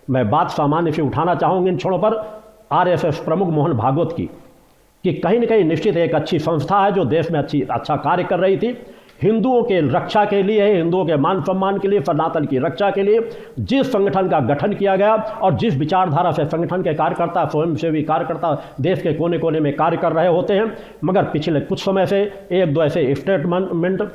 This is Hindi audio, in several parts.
मैं बात सामान्य से उठाना चाहूँगा इन छोड़ों पर आरएसएस प्रमुख मोहन भागवत की, कि कहीं न कहीं निश्चित एक अच्छी संस्था है जो देश में अच्छा कार्य कर रही थी, हिंदुओं के रक्षा के लिए, हिंदुओं के मान सम्मान के लिए, सनातन की रक्षा के लिए जिस संगठन का गठन किया गया और जिस विचारधारा से संगठन के कार्यकर्ता, स्वयंसेवी कार्यकर्ता देश के कोने कोने में कार्य कर रहे होते हैं, मगर पिछले कुछ समय से एक दो ऐसे स्टेटमेंट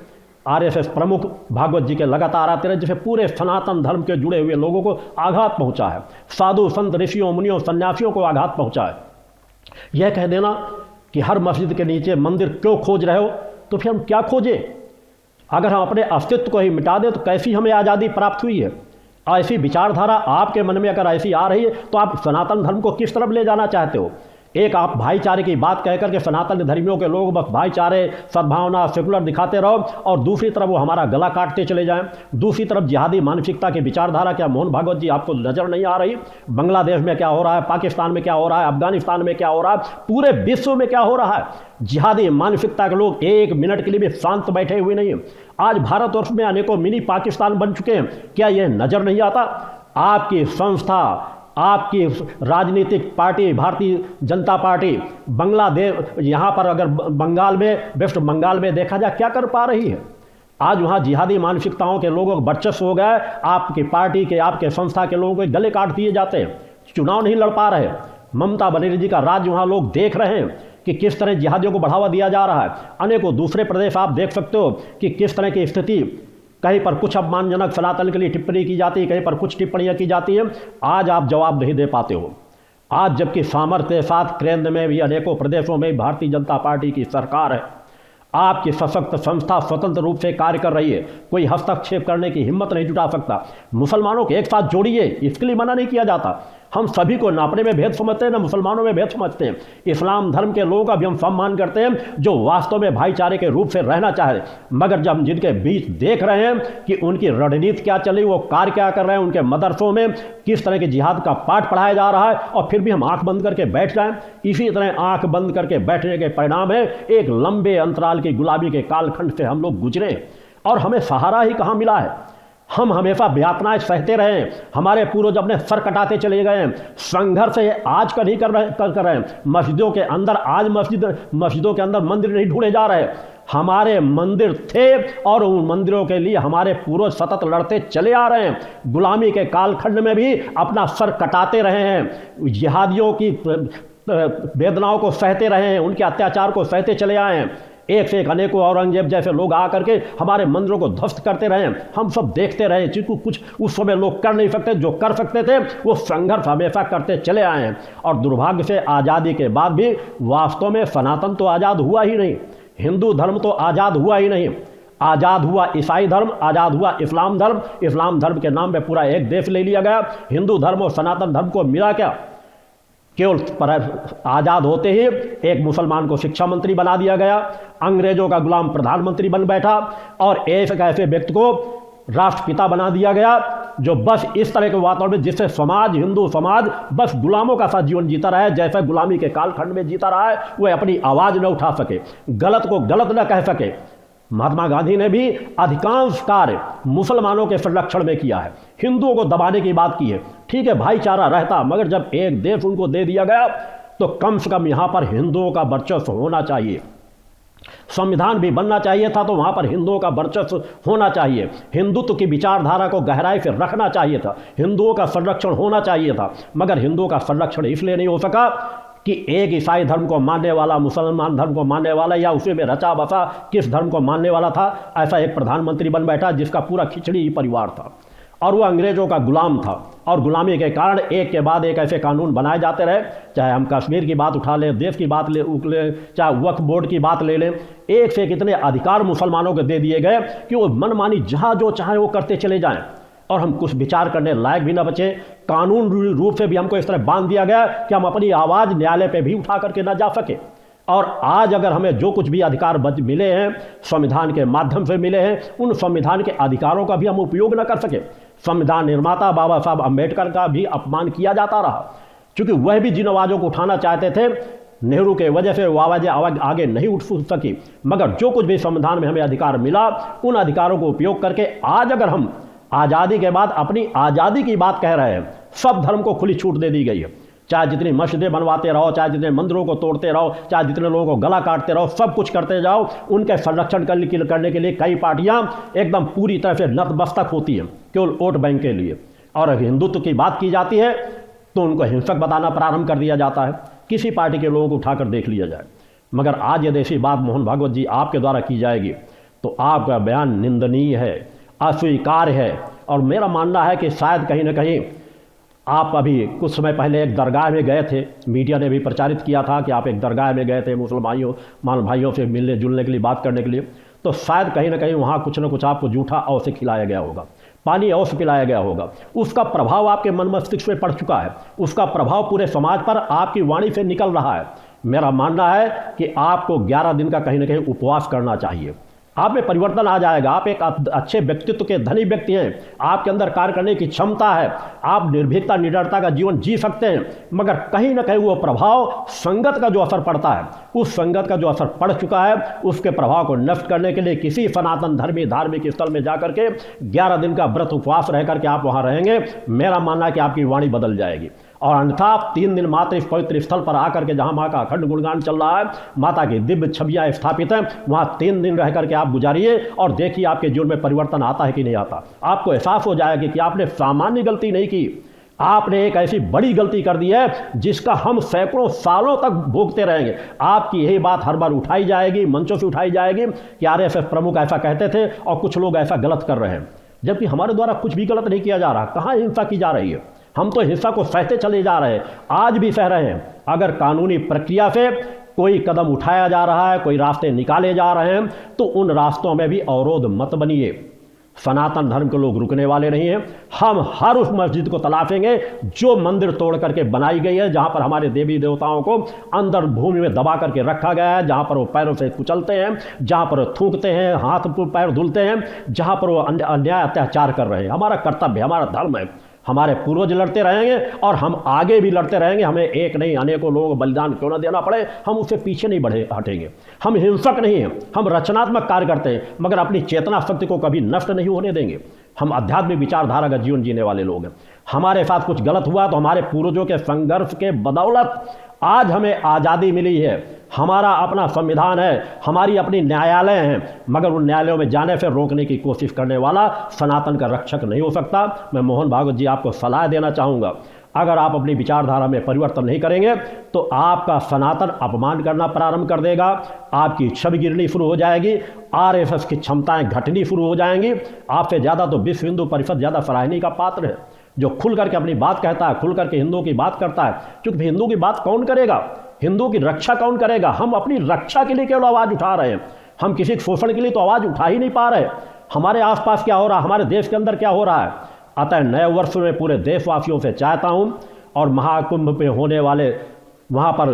आरएसएस प्रमुख भागवत जी के लगातार आते रहे, जिससे पूरे सनातन धर्म के जुड़े हुए लोगों को आघात पहुंचा है, साधु संत ऋषियों मुनियों सन्यासियों को आघात पहुंचा है। यह कह देना कि हर मस्जिद के नीचे मंदिर क्यों खोज रहे हो, तो फिर हम क्या खोजें? अगर हम अपने अस्तित्व को ही मिटा दें तो कैसी हमें आज़ादी प्राप्त हुई है? ऐसी विचारधारा आपके मन में अगर ऐसी आ रही है तो आप सनातन धर्म को किस तरफ ले जाना चाहते हो? एक आप भाईचारे की बात कह करके सनातन धर्मियों के लोग बस भाईचारे, सद्भावना, सेकुलर दिखाते रहो, और दूसरी तरफ वो हमारा गला काटते चले जाएं। दूसरी तरफ जिहादी मानसिकता की विचारधारा, क्या मोहन भागवत जी आपको नजर नहीं आ रही? बांग्लादेश में क्या हो रहा है, पाकिस्तान में क्या हो रहा है, अफगानिस्तान में क्या हो रहा है, पूरे विश्व में क्या हो रहा है? जिहादी मानसिकता के लोग एक मिनट के लिए भी शांत बैठे हुए नहीं हैं। आज भारतवर्ष में अनेकों मिनी पाकिस्तान बन चुके हैं, क्या यह नजर नहीं आता? आपकी संस्था, आपकी राजनीतिक पार्टी भारतीय जनता पार्टी बांग्लादेश, यहाँ पर अगर बंगाल में, वेस्ट बंगाल में देखा जाए क्या कर पा रही है? आज वहाँ जिहादी मानसिकताओं के लोगों को वर्चस्व हो गया है। आपकी पार्टी के, आपके संस्था के लोगों को गले काट दिए जाते हैं, चुनाव नहीं लड़ पा रहे। ममता बनर्जी का राज वहाँ लोग देख रहे हैं कि किस तरह जिहादियों को बढ़ावा दिया जा रहा है। अनेकों दूसरे प्रदेश आप देख सकते हो कि किस तरह की स्थिति, कहीं पर कुछ अपमानजनक सनातन के लिए टिप्पणी की जाती है, कहीं पर कुछ टिप्पणियां की जाती हैं। आज आप जवाब नहीं दे पाते हो। आज जबकि सामर्थ्य के साथ केंद्र में भी अनेकों प्रदेशों में भारतीय जनता पार्टी की सरकार है, आपकी सशक्त संस्था स्वतंत्र रूप से कार्य कर रही है, कोई हस्तक्षेप करने की हिम्मत नहीं जुटा सकता। मुसलमानों को एक साथ जोड़िए, इसके लिए मना नहीं किया जाता। हम सभी को ना अपने में भेद समझते हैं, ना मुसलमानों में भेद समझते हैं। इस्लाम धर्म के लोगों का भी हम सम्मान करते हैं जो वास्तव में भाईचारे के रूप से रहना चाहे, मगर जब हम जिनके बीच देख रहे हैं कि उनकी रणनीति क्या चली, वो कार्य क्या कर रहे हैं, उनके मदरसों में किस तरह के जिहाद का पाठ पढ़ाया जा रहा है, और फिर भी हम आंख बंद करके बैठ जाएं, इसी तरह आंख बंद करके बैठने के परिणाम है एक लंबे अंतराल की गुलामी के कालखंड से हम लोग गुजरे, और हमें सहारा ही कहाँ मिला है। हम हमेशा यातनाएं सहते रहे हैं, हमारे पूर्वज अपने सर कटाते चले गए हैं। संघर्ष आज का नहीं कर रहे हैं। मस्जिदों के अंदर आज मस्जिदों के अंदर मंदिर नहीं ढूंढे जा रहे। हमारे मंदिर थे और उन मंदिरों के लिए हमारे पूर्वज सतत लड़ते चले आ रहे हैं। गुलामी के कालखंड में भी अपना सर कटाते रहे हैं, जिहादियों की वेदनाओं को सहते रहे हैं, उनके अत्याचार को सहते चले आए हैं। एक से एक अनेकों औरंगजेब जैसे लोग आ करके हमारे मंदिरों को ध्वस्त करते रहे, हम सब देखते रहे। चूंकि कुछ उस समय लोग कर नहीं सकते, जो कर सकते थे वो संघर्ष हमेशा करते चले आए हैं। और दुर्भाग्य से आज़ादी के बाद भी वास्तव में सनातन तो आज़ाद हुआ ही नहीं, हिंदू धर्म तो आज़ाद हुआ ही नहीं। आज़ाद हुआ ईसाई धर्म, आज़ाद हुआ इस्लाम धर्म। इस्लाम धर्म के नाम पे पूरा एक देश ले लिया गया। हिंदू धर्म और सनातन धर्म को मिला क्या? केवल आज़ाद होते ही एक मुसलमान को शिक्षा मंत्री बना दिया गया, अंग्रेजों का गुलाम प्रधानमंत्री बन बैठा, और एक ऐसे व्यक्ति को राष्ट्रपिता बना दिया गया जो बस इस तरह के वातावरण में, जिससे समाज, हिंदू समाज बस गुलामों का सा जीवन जीता रहा है, जैसे गुलामी के कालखंड में जीता रहा है। वह अपनी आवाज़ न उठा सके, गलत को गलत न कह सके। महात्मा गांधी ने भी अधिकांश कार्य मुसलमानों के संरक्षण में किया है, हिंदुओं को दबाने की बात की है। ठीक है, भाईचारा रहता, मगर जब एक देश उनको दे दिया गया तो कम से कम यहाँ पर हिंदुओं का वर्चस्व होना चाहिए। संविधान भी बनना चाहिए था तो वहाँ पर हिंदुओं का वर्चस्व होना चाहिए, हिंदुत्व की विचारधारा को गहराई से रखना चाहिए था, हिंदुओं का संरक्षण होना चाहिए था। मगर हिंदुओं का संरक्षण इसलिए नहीं हो सका कि एक ईसाई धर्म को मानने वाला, मुसलमान धर्म को मानने वाला, या उसी में रचा बसा किस धर्म को मानने वाला था, ऐसा एक प्रधानमंत्री बन बैठा जिसका पूरा खिचड़ी ही परिवार था, और वो अंग्रेजों का गुलाम था। और गुलामी के कारण एक के बाद एक ऐसे कानून बनाए जाते रहे, चाहे हम कश्मीर की बात उठा लें, देश की बात ले, चाहे वक्फ बोर्ड की बात ले लें, एक से एक इतने अधिकार मुसलमानों को दे दिए गए कि वो मनमानी जहाँ जो चाहे वो करते चले जाएं, और हम कुछ विचार करने लायक भी न बचे। कानून रूप से भी हमको इस तरह बांध दिया गया कि हम अपनी आवाज़ न्यायालय पे भी उठा करके ना जा सके। और आज अगर हमें जो कुछ भी अधिकार मिले हैं, संविधान के माध्यम से मिले हैं, उन संविधान के अधिकारों का भी हम उपयोग न कर सके। संविधान निर्माता बाबा साहब अम्बेडकर का भी अपमान किया जाता रहा, क्योंकि वह भी जिन आवाज़ों को उठाना चाहते थे, नेहरू के वजह से वो आवाज़ें आगे नहीं उठ सकी। मगर जो कुछ भी संविधान में हमें अधिकार मिला, उन अधिकारों को उपयोग करके आज अगर हम आज़ादी के बाद अपनी आज़ादी की बात कह रहे हैं, सब धर्म को खुली छूट दे दी गई है। चाहे जितनी मस्जिदें बनवाते रहो, चाहे जितने मंदिरों को तोड़ते रहो, चाहे जितने लोगों को गला काटते रहो, सब कुछ करते जाओ, उनके संरक्षण करने के लिए कई पार्टियां एकदम पूरी तरह से नतमस्तक होती हैं केवल वोट बैंक के लिए। और अगर हिंदुत्व की बात की जाती है तो उनको हिंसक बताना प्रारंभ कर दिया जाता है। किसी पार्टी के लोगों को उठाकर देख लिया जाए। मगर आज यदि ऐसी बात मोहन भागवत जी आपके द्वारा की जाएगी तो आपका बयान निंदनीय है, अस्वीकार्य है। और मेरा मानना है कि शायद कहीं ना कहीं आप अभी कुछ समय पहले एक दरगाह में गए थे, मीडिया ने भी प्रचारित किया था कि आप एक दरगाह में गए थे मुसलमान भाइयों से मिलने जुलने के लिए, बात करने के लिए। तो शायद कहीं ना कहीं वहाँ कुछ ना कुछ आपको जूठा अवश्य खिलाया गया होगा, पानी अवश्य पिलाया गया होगा। उसका प्रभाव आपके मन मस्तिष्क में पड़ चुका है, उसका प्रभाव पूरे समाज पर आपकी वाणी से निकल रहा है। मेरा मानना है कि आपको 11 दिन का कहीं ना कहीं उपवास करना चाहिए। आप में परिवर्तन आ जाएगा। आप एक अच्छे व्यक्तित्व के धनी व्यक्ति हैं, आपके अंदर कार्य करने की क्षमता है, आप निर्भीकता निडरता का जीवन जी सकते हैं। मगर कहीं ना कहीं वो प्रभाव संगत का जो असर पड़ता है, उस संगत का जो असर पड़ चुका है, उसके प्रभाव को नष्ट करने के लिए किसी सनातन धर्मी धार्मिक स्थल में जाकर के 11 दिन का व्रत उपवास रह करके आप वहाँ रहेंगे, मेरा मानना है कि आपकी वाणी बदल जाएगी। और अन्यथा आप 3 दिन मात्र इस पवित्र स्थल पर आकर के, जहाँ माँ का अखंड गुणगान चल रहा है, माता की दिव्य छवियाँ स्थापित हैं, वहाँ 3 दिन रह करके आप गुजारिए और देखिए आपके जीवन में परिवर्तन आता है कि नहीं आता। आपको एहसास हो जाएगा कि आपने सामान्य गलती नहीं की, आपने एक ऐसी बड़ी गलती कर दी है जिसका हम सैकड़ों सालों तक भोगते रहेंगे। आपकी यही बात हर बार उठाई जाएगी, मंचों से उठाई जाएगी कि आरएसएस प्रमुख ऐसा कहते थे और कुछ लोग ऐसा गलत कर रहे हैं, जबकि हमारे द्वारा कुछ भी गलत नहीं किया जा रहा। कहाँ हिंसा की जा रही है? हम तो हिंसा को सहते चले जा रहे हैं, आज भी सह रहे हैं। अगर कानूनी प्रक्रिया से कोई कदम उठाया जा रहा है, कोई रास्ते निकाले जा रहे हैं, तो उन रास्तों में भी अवरोध मत बनिए। सनातन धर्म के लोग रुकने वाले नहीं हैं। हम हर उस मस्जिद को तलाशेंगे जो मंदिर तोड़ करके बनाई गई है, जहां पर हमारे देवी देवताओं को अंदर भूमि में दबा करके रखा गया है, जहां पर वो पैरों से कुचलते हैं, जहां पर वो थूकते हैं, हाथ पैर धुलते हैं, जहां पर वो अन्याय अत्याचार कर रहे हैं। हमारा कर्तव्य, हमारा धर्म है। हमारे पूर्वज लड़ते रहेंगे और हम आगे भी लड़ते रहेंगे। हमें एक नहीं अनेकों लोगों को बलिदान क्यों ना देना पड़े, हम उससे पीछे नहीं हटेंगे। हम हिंसक नहीं हैं, हम रचनात्मक कार्य करते हैं, मगर अपनी चेतना शक्ति को कभी नष्ट नहीं होने देंगे। हम आध्यात्मिक विचारधारा का जीवन जीने वाले लोग हैं। हमारे साथ कुछ गलत हुआ तो हमारे पूर्वजों के संघर्ष के बदौलत आज हमें आज़ादी मिली है। हमारा अपना संविधान है, हमारी अपनी न्यायालय हैं, मगर उन न्यायालयों में जाने से रोकने की कोशिश करने वाला सनातन का रक्षक नहीं हो सकता। मैं मोहन भागवत जी आपको सलाह देना चाहूँगा, अगर आप अपनी विचारधारा में परिवर्तन नहीं करेंगे तो आपका सनातन अपमान करना प्रारंभ कर देगा, आपकी छवि गिरनी शुरू हो जाएगी, आरएसएस की क्षमताएं घटनी शुरू हो जाएंगी। आपसे ज़्यादा तो विश्व हिंदू परिषद ज़्यादा सराहनीय का पात्र है, जो खुल करके अपनी बात कहता है, खुल करके हिंदुओं की बात करता है। क्योंकि हिंदू की बात कौन करेगा, हिंदुओं की रक्षा कौन करेगा? हम अपनी रक्षा के लिए केवल आवाज़ उठा रहे हैं, हम किसी शोषण के लिए तो आवाज़ उठा ही नहीं पा रहे। हमारे आसपास क्या हो रहा है, हमारे देश के अंदर क्या हो रहा है। अतः नए वर्ष में पूरे देशवासियों से चाहता हूँ, और महाकुंभ पे होने वाले वहाँ पर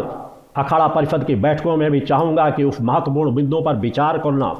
अखाड़ा परिषद की बैठकों में भी चाहूँगा कि उस महत्वपूर्ण बिंदुओं पर विचार करना,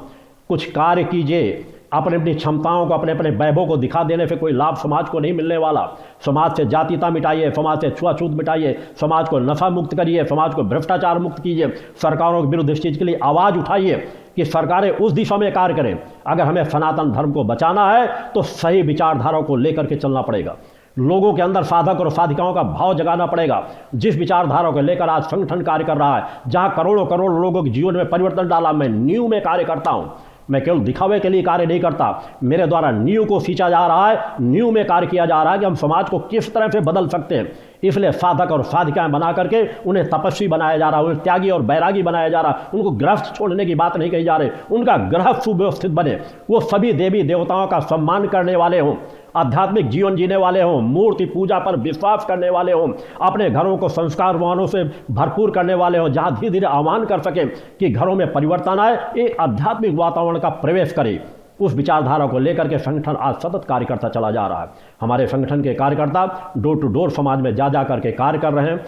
कुछ कार्य कीजिए। अपनी अपनी क्षमताओं को, अपने अपने वैभव को दिखा देने से कोई लाभ समाज को नहीं मिलने वाला। समाज से जातीयता मिटाइए, समाज से छुआछूत मिटाइए, समाज को नशा मुक्त करिए, समाज को भ्रष्टाचार मुक्त कीजिए। सरकारों के विरुद्ध इस चीज़ के लिए आवाज़ उठाइए कि सरकारें उस दिशा में कार्य करें। अगर हमें सनातन धर्म को बचाना है तो सही विचारधारा को लेकर के चलना पड़ेगा। लोगों के अंदर साधक और साधिकाओं का भाव जगाना पड़ेगा। जिस विचारधारा को लेकर आज संगठन कार्य कर रहा है, जहां करोड़ों करोड़ लोगों के जीवन में परिवर्तन डाला, मैं नींव में कार्य करता हूं। मैं केवल दिखावे के लिए कार्य नहीं करता, मेरे द्वारा नींव को सींचा जा रहा है, नींव में कार्य किया जा रहा है कि हम समाज को किस तरह से बदल सकते हैं। इसलिए साधक और साधिकाएं बना करके उन्हें तपस्वी बनाया जा रहा है, उन्हें त्यागी और बैरागी बनाया जा रहा है। उनको गृहस्थ छोड़ने की बात नहीं कही जा रही, उनका गृहस्थ सुव्यवस्थित बने, वो सभी देवी देवताओं का सम्मान करने वाले हों, आध्यात्मिक जीवन जीने वाले हों, मूर्ति पूजा पर विश्वास करने वाले हों, अपने घरों को संस्कारवानों से भरपूर करने वाले हों, जहाँ धीरे धीरे आह्वान कर सकें कि घरों में परिवर्तन आए, एक आध्यात्मिक वातावरण का प्रवेश करे। उस विचारधारा को लेकर के संगठन आज सतत कार्य करता चला जा रहा है। हमारे संगठन के कार्यकर्ता डोर टू डोर समाज में जा करके कार्य कर रहे हैं।